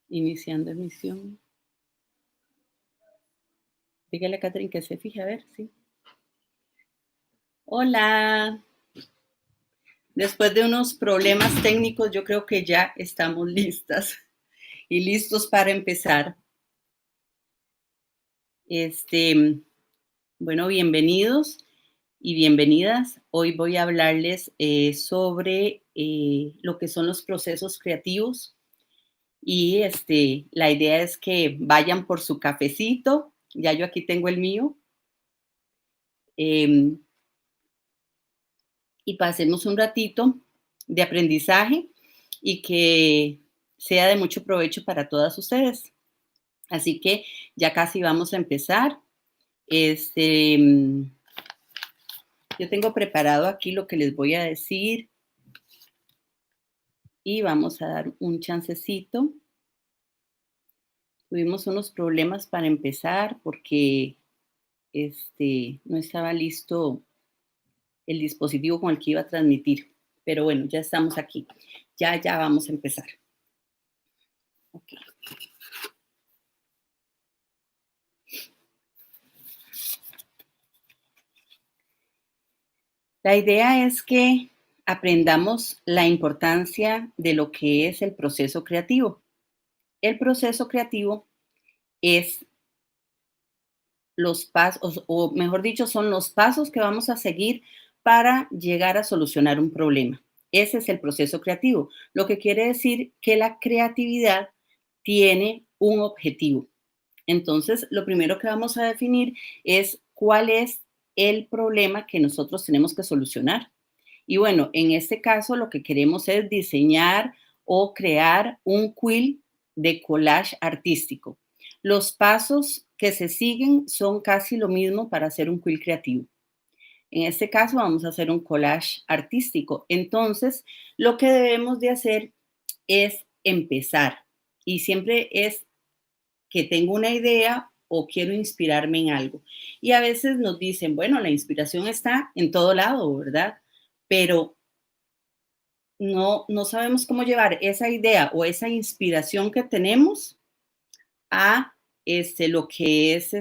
Iniciando emisión. Dígale a Catherine que se fije, a ver, sí. Hola. Después de unos problemas técnicos, yo creo que ya estamos listas y listos para empezar. Bueno, bienvenidos y bienvenidas. Hoy voy a hablarles sobre lo que son los procesos creativos y la idea es que vayan por su cafecito. Ya yo aquí tengo el mío. em, y pasemos un ratito de aprendizaje y que sea de mucho provecho para todas ustedes. Así que ya casi vamos a empezar. Este, mm, yo tengo preparado aquí lo que les voy a decir y vamos a dar un chancecito. Tuvimos unos problemas para empezar porque no estaba listo el dispositivo con el que iba a transmitir. Pero bueno, ya estamos aquí. Ya vamos a empezar. Ok. La idea es que aprendamos la importancia de lo que es el proceso creativo. El proceso creativo es los pasos, o mejor dicho, son los pasos que vamos a seguir para llegar a solucionar un problema. Ese es el proceso creativo, lo que quiere decir que la creatividad tiene un objetivo. Entonces, lo primero que vamos a definir es cuál es el problema que nosotros tenemos que solucionar. Y bueno, en este caso lo que queremos es diseñar o crear un quill de collage artístico. Los pasos que se siguen son casi lo mismo para hacer un quill creativo. En este caso vamos a hacer un collage artístico. Entonces, lo que debemos de hacer es empezar. Y siempre es que tengo una idea o quiero inspirarme en algo. Y a veces nos dicen, bueno, la inspiración está en todo lado, ¿verdad? Pero no sabemos cómo llevar esa idea o esa inspiración que tenemos a lo que es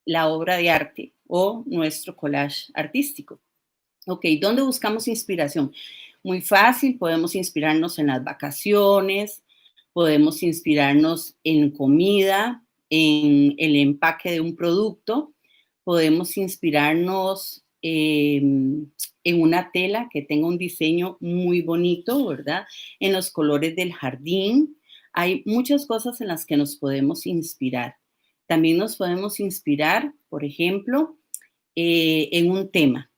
la obra de arte o nuestro collage artístico. Ok, ¿dónde buscamos inspiración? Muy fácil, podemos inspirarnos en las vacaciones, podemos inspirarnos en comida, en el empaque de un producto, podemos inspirarnos en una tela que tenga un diseño muy bonito, ¿verdad? En los colores del jardín. Hay muchas cosas en las que nos podemos inspirar. También nos podemos inspirar, por ejemplo, en un tema.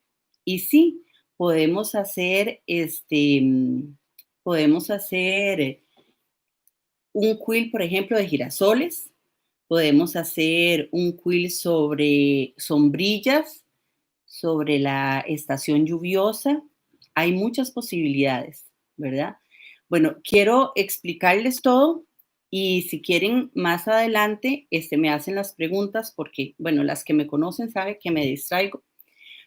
Y sí, podemos hacer podemos hacer un quill, por ejemplo, de girasoles. Podemos hacer un quill sobre sombrillas, sobre la estación lluviosa. Hay muchas posibilidades, ¿verdad? Bueno, quiero explicarles todo y si quieren más adelante, me hacen las preguntas porque, bueno, las que me conocen saben que me distraigo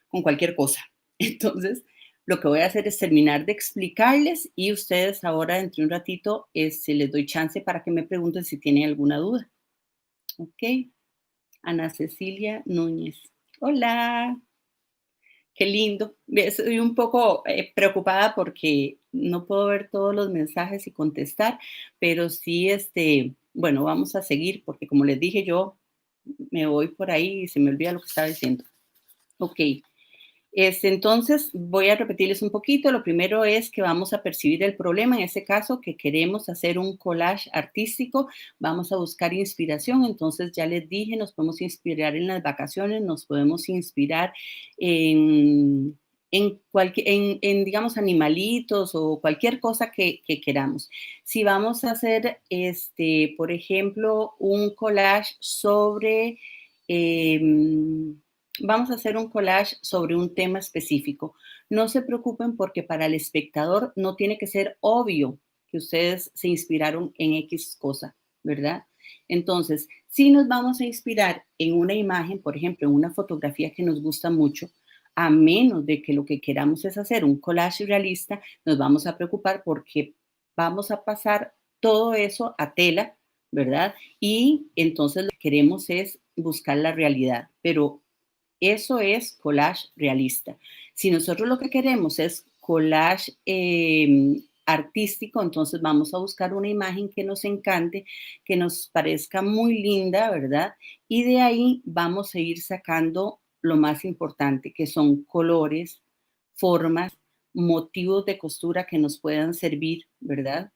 con cualquier cosa. Entonces, lo que voy a hacer es terminar de explicarles y ustedes ahora, dentro de un ratito, les doy chance para que me pregunten si tienen alguna duda. ¿Ok? Ana Cecilia Núñez. Hola, qué lindo. Estoy un poco preocupada porque no puedo ver todos los mensajes y contestar, pero sí, bueno, vamos a seguir porque como les dije, yo me voy por ahí y se me olvida lo que estaba diciendo. Ok. Entonces, voy a repetirles un poquito. Lo primero es que vamos a percibir el problema, en este caso, que queremos hacer un collage artístico, vamos a buscar inspiración. Entonces, ya les dije, nos podemos inspirar en las vacaciones, nos podemos inspirar en, digamos, animalitos o cualquier cosa que queramos. Si vamos a hacer, por ejemplo, un collage sobre... vamos a hacer un collage sobre un tema específico. No se preocupen porque para el espectador no tiene que ser obvio que ustedes se inspiraron en X cosa, ¿verdad? Entonces, si nos vamos a inspirar en una imagen, por ejemplo, en una fotografía que nos gusta mucho, a menos de que lo que queramos es hacer un collage realista, nos vamos a preocupar porque vamos a pasar todo eso a tela, ¿verdad? Y entonces lo que queremos es buscar la realidad, pero eso es collage realista. Si nosotros lo que queremos es collage artístico, entonces vamos a buscar una imagen que nos encante, que nos parezca muy linda, ¿verdad? Y de ahí vamos a ir sacando lo más importante, que son colores, formas, motivos de costura que nos puedan servir, ¿verdad?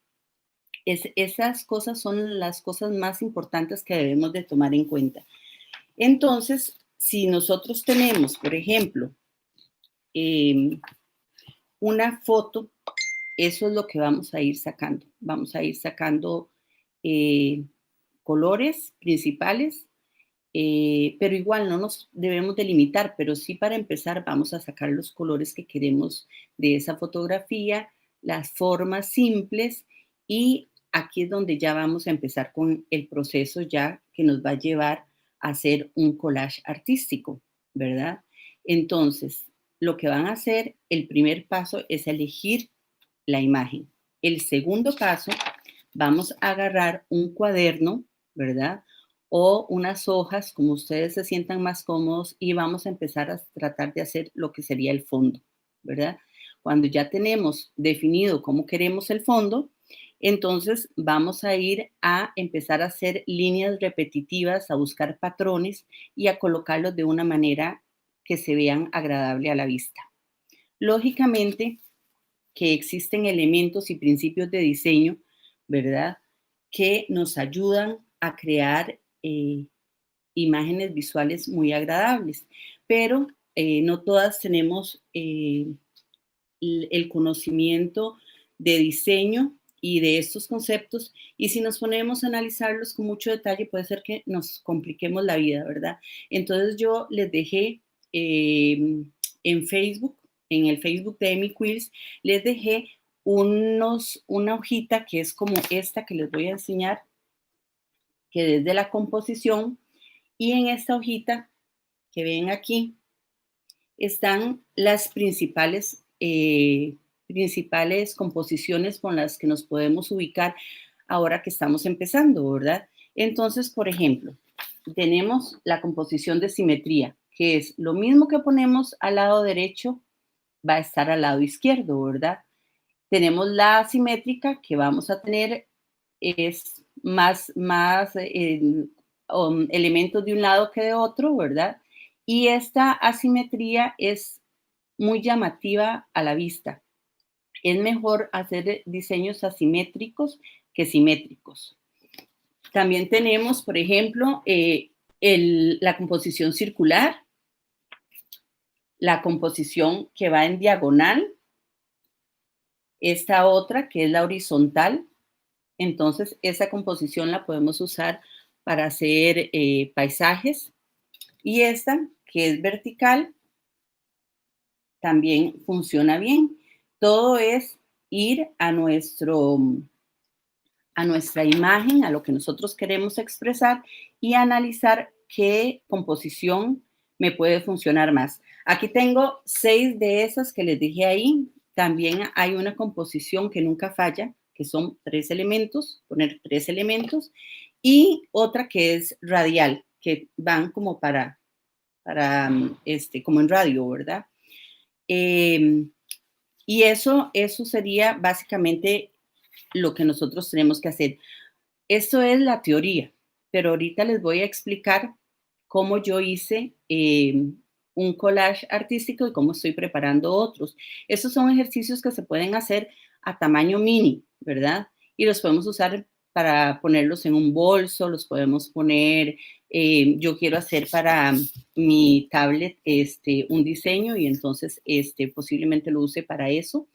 Esas cosas son las cosas más importantes que debemos de tomar en cuenta. Entonces, si nosotros tenemos, por ejemplo, eh, una foto, eso es lo que vamos a ir sacando. Vamos a ir sacando eh, colores principales, pero igual no nos debemos delimitar, pero sí para empezar vamos a sacar los colores que queremos de esa fotografía, las formas simples y aquí es donde ya vamos a empezar con el proceso ya que nos va a llevar a hacer un collage artístico, ¿verdad? Entonces, lo que van a hacer, el primer paso es elegir la imagen. El segundo paso, vamos a agarrar un cuaderno, ¿verdad? O unas hojas, como ustedes se sientan más cómodos, y vamos a empezar a tratar de hacer lo que sería el fondo, ¿verdad? Cuando ya tenemos definido cómo queremos el fondo, entonces vamos a ir a empezar a hacer líneas repetitivas, a buscar patrones y a colocarlos de una manera que se vean agradable a la vista. Lógicamente que existen elementos y principios de diseño, ¿verdad? Que nos ayudan a crear imágenes visuales muy agradables, pero no todas tenemos el conocimiento de diseño y de estos conceptos, y si nos ponemos a analizarlos con mucho detalle, puede ser que nos compliquemos la vida, ¿verdad? Entonces yo les dejé en Facebook, en el Facebook de Emi Quills, les dejé una hojita que es como esta que les voy a enseñar, que es de la composición, y en esta hojita que ven aquí están las principales composiciones con las que nos podemos ubicar ahora que estamos empezando, ¿verdad? Entonces, por ejemplo, tenemos la composición de simetría, que es lo mismo que ponemos al lado derecho, va a estar al lado izquierdo, ¿verdad? Tenemos la asimétrica que vamos a tener es más elementos de un lado que de otro, ¿verdad? Y esta asimetría es muy llamativa a la vista. Es mejor hacer diseños asimétricos que simétricos. También tenemos, por ejemplo, la composición circular, la composición que va en diagonal, esta otra que es la horizontal. Entonces, esa composición la podemos usar para hacer paisajes. Y esta, que es vertical, también funciona bien. Todo es ir a nuestra imagen, a lo que nosotros queremos expresar y analizar qué composición me puede funcionar más. Aquí tengo 6 de esas que les dije ahí. También hay una composición que nunca falla, que son 3 elementos, poner 3 elementos, y otra que es radial, que van como como en radio, ¿verdad? Y eso sería básicamente lo que nosotros tenemos que hacer. Esto es la teoría, pero ahorita les voy a explicar cómo yo hice un collage artístico y cómo estoy preparando otros. Estos son ejercicios que se pueden hacer a tamaño mini, ¿verdad? Y los podemos usar para ponerlos en un bolso, los podemos poner, yo quiero hacer para mi tablet un diseño y entonces posiblemente lo use para eso.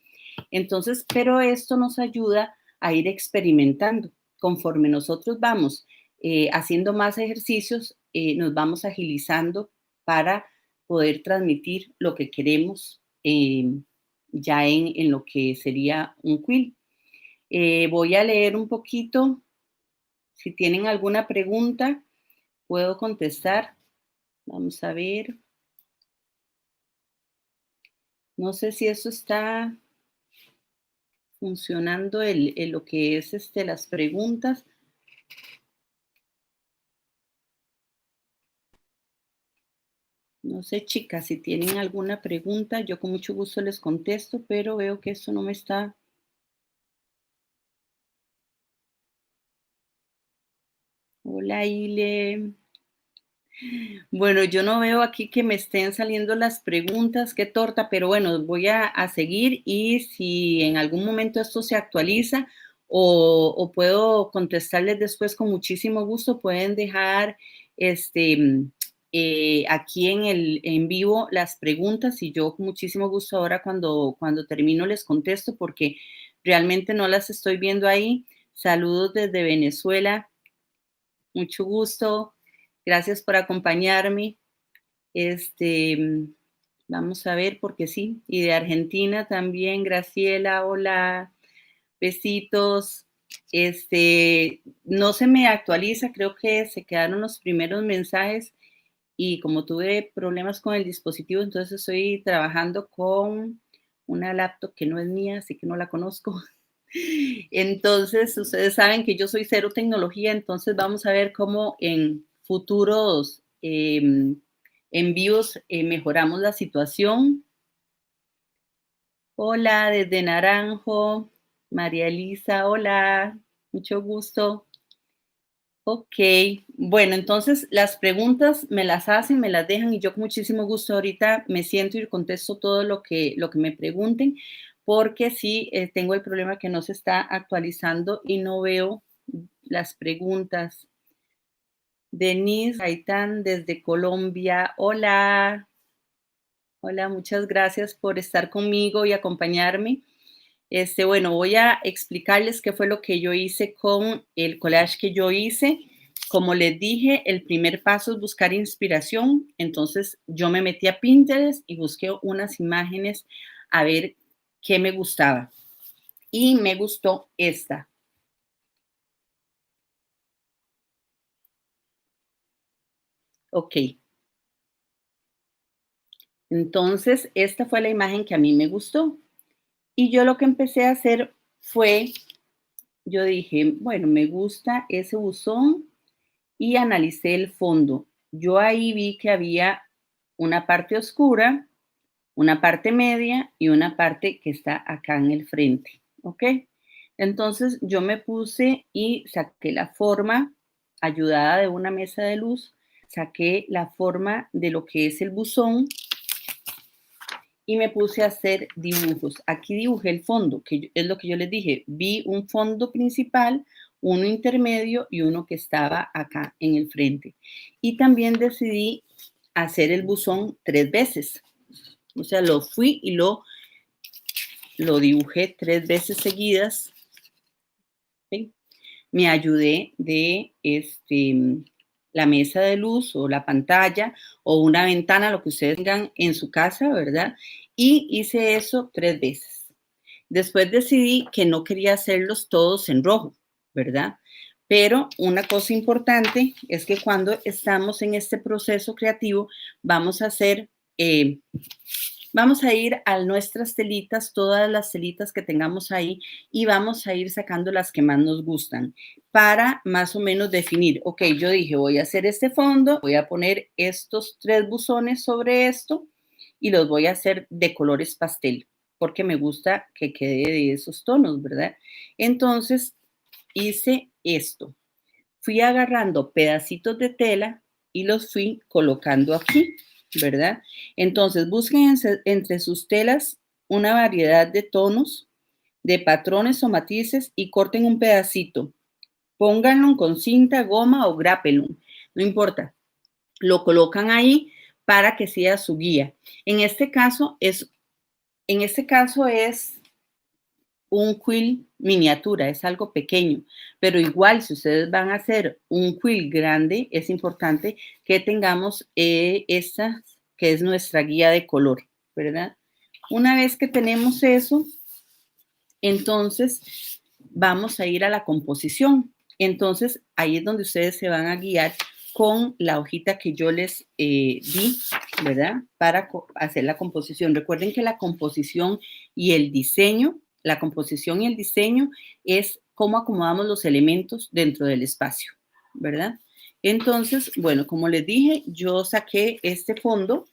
Entonces, pero esto nos ayuda a ir experimentando. Conforme nosotros vamos haciendo más ejercicios, nos vamos agilizando para poder transmitir lo que queremos ya en lo que sería un quill. Voy a leer un poquito. Si tienen alguna pregunta, puedo contestar. Vamos a ver. No sé si eso está funcionando lo que es las preguntas. No sé, chicas, si tienen alguna pregunta, yo con mucho gusto les contesto, pero veo que esto no me está. Hola, Ile. Bueno, yo no veo aquí que me estén saliendo las preguntas, qué torta, pero bueno, voy a seguir y si en algún momento esto se actualiza o puedo contestarles después con muchísimo gusto, pueden dejar aquí en vivo las preguntas y yo con muchísimo gusto ahora cuando termino les contesto porque realmente no las estoy viendo ahí. Saludos desde Venezuela, mucho gusto. Gracias por acompañarme. Este, vamos a ver, porque sí. Y de Argentina también, Graciela, hola, besitos. No se me actualiza, creo que se quedaron los primeros mensajes y como tuve problemas con el dispositivo, entonces estoy trabajando con una laptop que no es mía, así que no la conozco. Entonces, ustedes saben que yo soy cero tecnología, entonces vamos a ver cómo en futuros envíos mejoramos la situación. Hola, desde Naranjo, María Elisa, hola, mucho gusto. Ok, bueno, entonces las preguntas me las hacen, me las dejan y yo con muchísimo gusto ahorita me siento y contesto todo lo que me pregunten, porque sí tengo el problema que no se está actualizando y no veo las preguntas. Denise Gaitán desde Colombia, hola, hola, muchas gracias por estar conmigo y acompañarme. Bueno, voy a explicarles qué fue lo que yo hice con el collage que yo hice. Como les dije, el primer paso es buscar inspiración. Entonces, yo me metí a Pinterest y busqué unas imágenes a ver qué me gustaba. Y me gustó esta. Ok. Entonces, esta fue la imagen que a mí me gustó. Y yo lo que empecé a hacer fue, yo dije, bueno, me gusta ese buzón y analicé el fondo. Yo ahí vi que había una parte oscura, una parte media y una parte que está acá en el frente, ¿ok? Entonces yo me puse y saqué la forma, ayudada de una mesa de luz, saqué la forma de lo que es el buzón y me puse a hacer dibujos. Aquí dibujé el fondo, que es lo que yo les dije. Vi un fondo principal, uno intermedio y uno que estaba acá en el frente. Y también decidí hacer el buzón 3 veces. O sea, lo fui y lo dibujé 3 veces seguidas. ¿Sí? Me ayudé de la mesa de luz o la pantalla o una ventana, lo que ustedes tengan en su casa, ¿verdad? Y hice eso 3 veces. Después decidí que no quería hacerlos todos en rojo, ¿verdad? Pero una cosa importante es que cuando estamos en este proceso creativo, vamos a hacer vamos a ir a nuestras telitas, todas las telitas que tengamos ahí y vamos a ir sacando las que más nos gustan para más o menos definir, ok, yo dije, voy a hacer este fondo, voy a poner estos 3 buzones sobre esto y los voy a hacer de colores pastel, porque me gusta que quede de esos tonos, ¿verdad? Entonces hice esto, fui agarrando pedacitos de tela y los fui colocando aquí, ¿verdad? Entonces busquen entre sus telas una variedad de tonos, de patrones o matices y corten un pedacito. Pónganlo con cinta, goma o grápelo, no importa. Lo colocan ahí para que sea su guía. En este caso es un quill miniatura, es algo pequeño, pero igual si ustedes van a hacer un quill grande, es importante que tengamos esta que es nuestra guía de color, ¿verdad? Una vez que tenemos eso, entonces vamos a ir a la composición. Entonces ahí es donde ustedes se van a guiar con la hojita que yo les di, ¿verdad? Para hacer la composición. Recuerden que la composición y el diseño La composición y el diseño es cómo acomodamos los elementos dentro del espacio, ¿verdad? Entonces, bueno, como les dije, yo saqué este fondo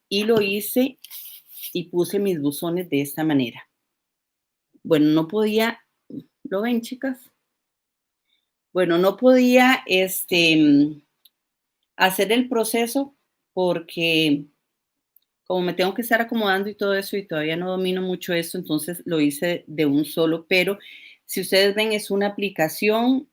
y lo hice y puse mis buzones de esta manera. Bueno, no podía, ¿lo ven, chicas? Bueno, no podía hacer el proceso porque como me tengo que estar acomodando y todo eso y todavía no domino mucho esto, entonces lo hice de un solo, pero si ustedes ven es una aplicación.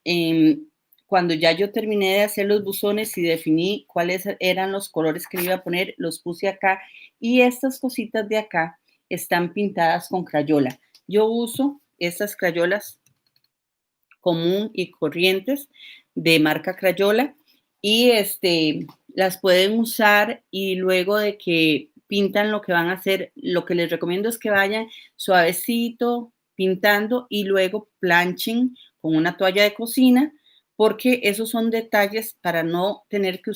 Cuando ya yo terminé de hacer los buzones y definí cuáles eran los colores que le iba a poner, los puse acá y estas cositas de acá están pintadas con crayola. Yo uso estas crayolas común y corrientes de marca Crayola y las pueden usar y luego de que pintan lo que van a hacer, lo que les recomiendo es que vayan suavecito pintando y luego planchen con una toalla de cocina porque esos son detalles para no tener que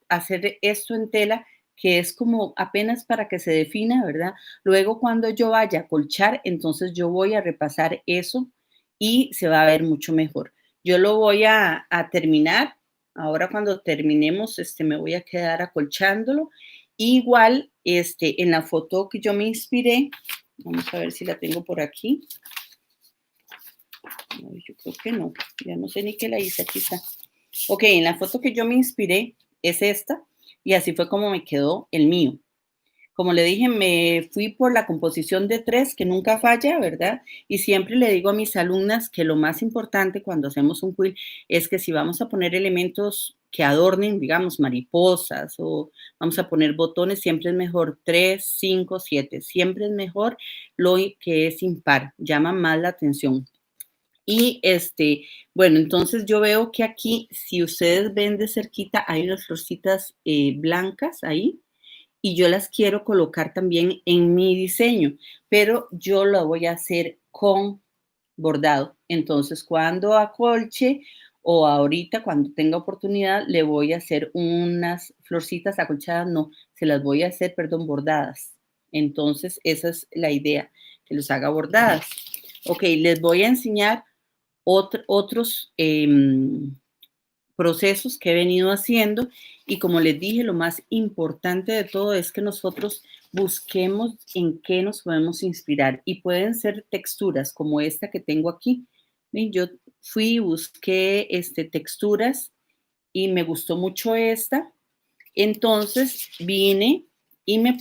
hacer esto en tela que es como apenas para que se defina, ¿verdad? Luego cuando yo vaya a colchar, entonces yo voy a repasar eso y se va a ver mucho mejor. Yo lo voy a terminar. Ahora cuando terminemos, me voy a quedar acolchándolo. Igual, en la foto que yo me inspiré, vamos a ver si la tengo por aquí. No, yo creo que no, ya no sé ni qué la hice, aquí está. Ok, en la foto que yo me inspiré es esta y así fue como me quedó el mío. Como le dije, me fui por la composición de 3, que nunca falla, ¿verdad? Y siempre le digo a mis alumnas que lo más importante cuando hacemos un quilt es que si vamos a poner elementos que adornen, digamos, mariposas o vamos a poner botones, siempre es mejor 3, 5, 7. Siempre es mejor lo que es impar, llama más la atención. Y bueno, entonces yo veo que aquí, si ustedes ven de cerquita, hay unas florcitas blancas ahí y yo las quiero colocar también en mi diseño, pero yo lo voy a hacer con bordado. Entonces, cuando acolche o ahorita cuando tenga oportunidad, le voy a hacer unas florcitas acolchadas, no, se las voy a hacer, perdón, bordadas. Entonces, esa es la idea, que los haga bordadas. Ok, les voy a enseñar otros procesos que he venido haciendo y como les dije, lo más importante de todo es que nosotros busquemos en qué nos podemos inspirar y pueden ser texturas como esta que tengo aquí. ¿Ven? Yo fui y busqué texturas y me gustó mucho esta. Entonces vine y me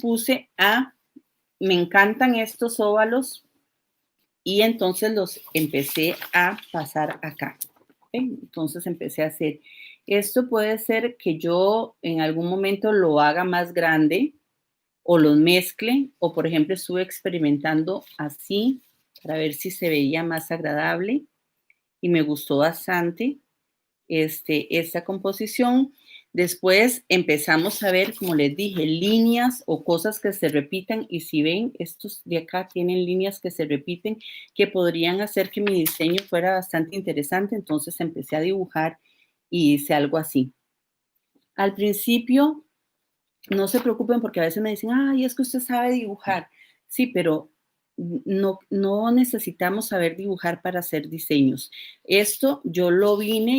encantan estos óvalos y entonces los empecé a pasar acá. Entonces empecé a hacer. Esto puede ser que yo en algún momento lo haga más grande o los mezcle o por ejemplo estuve experimentando así para ver si se veía más agradable y me gustó bastante esta composición. Después empezamos a ver, como les dije, líneas o cosas que se repitan y si ven, estos de acá tienen líneas que se repiten que podrían hacer que mi diseño fuera bastante interesante. Entonces empecé a dibujar y hice algo así. Al principio, no se preocupen porque a veces me dicen, ay, es que usted sabe dibujar. Sí, pero no necesitamos saber dibujar para hacer diseños. Esto yo lo vine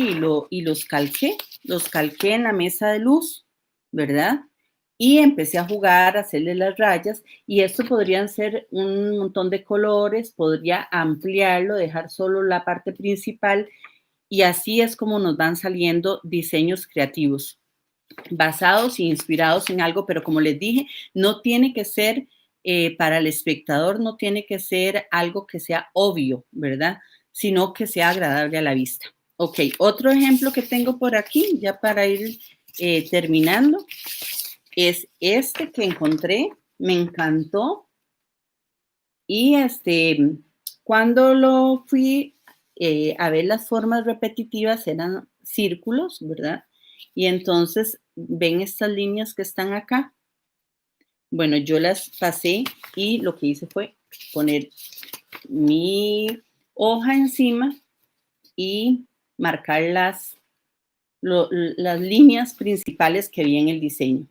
y los calqué en la mesa de luz, ¿verdad? Y empecé a jugar, a hacerle las rayas y esto podrían ser un montón de colores, podría ampliarlo, dejar solo la parte principal y así es como nos van saliendo diseños creativos basados e inspirados en algo, pero como les dije, no tiene que ser para el espectador, no tiene que ser algo que sea obvio, ¿verdad? Sino que sea agradable a la vista. Ok, otro ejemplo que tengo por aquí, ya para ir terminando, es este que encontré, me encantó y cuando lo fui a ver las formas repetitivas eran círculos, ¿verdad? Y entonces ven estas líneas que están acá. Bueno, yo las pasé y lo que hice fue poner mi hoja encima y marcar las líneas principales que vi en el diseño.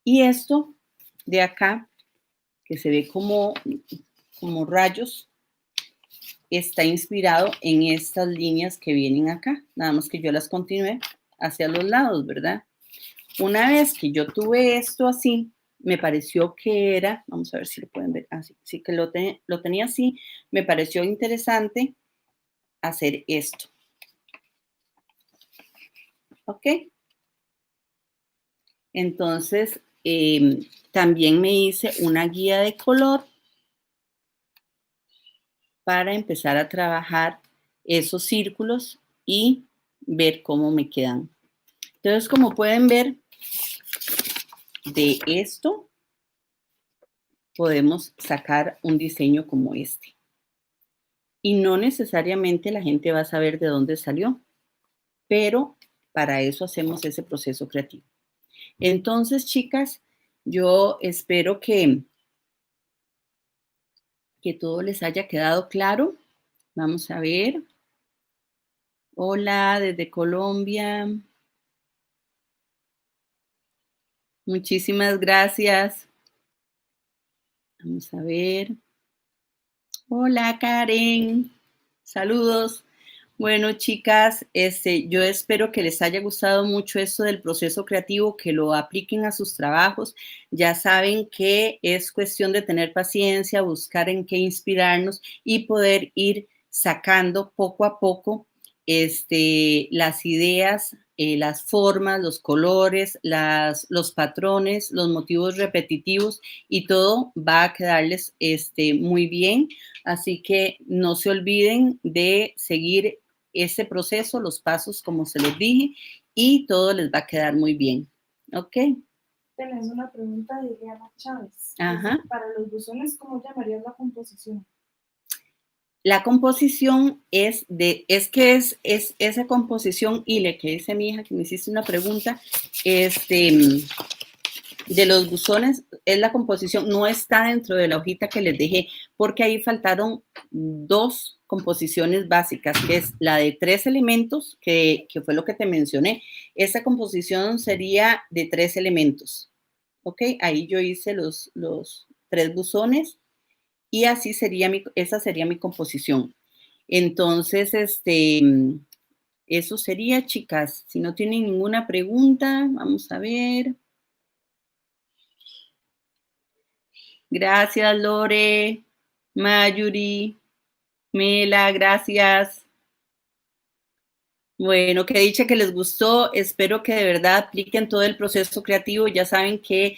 Y esto de acá, que se ve como como rayos, está inspirado en estas líneas que vienen acá. Nada más que yo las continué hacia los lados, ¿verdad? Una vez que yo tuve esto así, me pareció que era, vamos a ver si lo pueden ver, así, sí que lo tenía así, me pareció interesante hacer esto. ¿Ok? Entonces, también me hice una guía de color para empezar a trabajar esos círculos y ver cómo me quedan. Entonces, como pueden ver, de esto podemos sacar un diseño como este. Y no necesariamente la gente va a saber de dónde salió, pero para eso hacemos ese proceso creativo. Entonces, chicas, yo espero que todo les haya quedado claro. Vamos a ver. Hola, desde Colombia. Muchísimas gracias. Vamos a ver. Hola, Karen. Saludos. Bueno, chicas, yo espero que les haya gustado mucho esto del proceso creativo, que lo apliquen a sus trabajos. Ya saben que es cuestión de tener paciencia, buscar en qué inspirarnos y poder ir sacando poco a poco las ideas, las formas, los colores, los patrones, los motivos repetitivos y todo va a quedarles muy bien. Así que no se olviden de seguir ese proceso, los pasos como se los dije, y todo les va a quedar muy bien. ¿Ok? Tenés una pregunta de Diana Chávez. Ajá. Para los buzones, ¿cómo llamarías la composición? La composición es esa composición, y le que dice mi hija que me hiciste una pregunta, de los buzones, es la composición, no está dentro de la hojita que les dejé, porque ahí faltaron 2 composiciones básicas, que es la de 3 elementos, que fue lo que te mencioné. Esa composición sería de 3 elementos, ¿ok? Ahí yo hice los 3 buzones y así sería esa sería mi composición. Entonces, eso sería, chicas. Si no tienen ninguna pregunta, vamos a ver. Gracias, Lore, Mayuri, Mela, gracias. Bueno, que dicha que les gustó. Espero que de verdad apliquen todo el proceso creativo. Ya saben que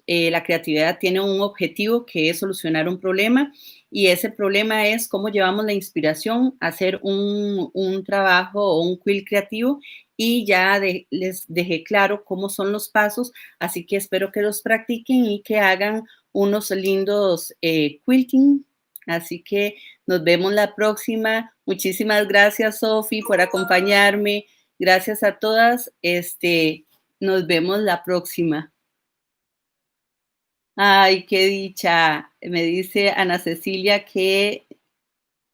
la creatividad tiene un objetivo que es solucionar un problema y ese problema es cómo llevamos la inspiración a hacer un trabajo o un quill creativo y ya les dejé claro cómo son los pasos, así que espero que los practiquen y que hagan unos lindos quilting. Así que nos vemos la próxima. Muchísimas gracias, Sofi, por acompañarme. Gracias a todas. Nos vemos la próxima. Ay, qué dicha. Me dice Ana Cecilia que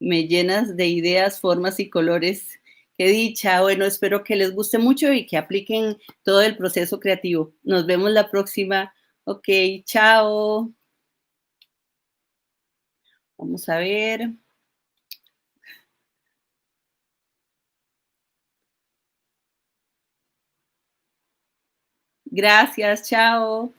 me llenas de ideas, formas y colores. Qué dicha. Bueno, espero que les guste mucho y que apliquen todo el proceso creativo. Nos vemos la próxima. Ok, chao. Vamos a ver. Gracias, chao.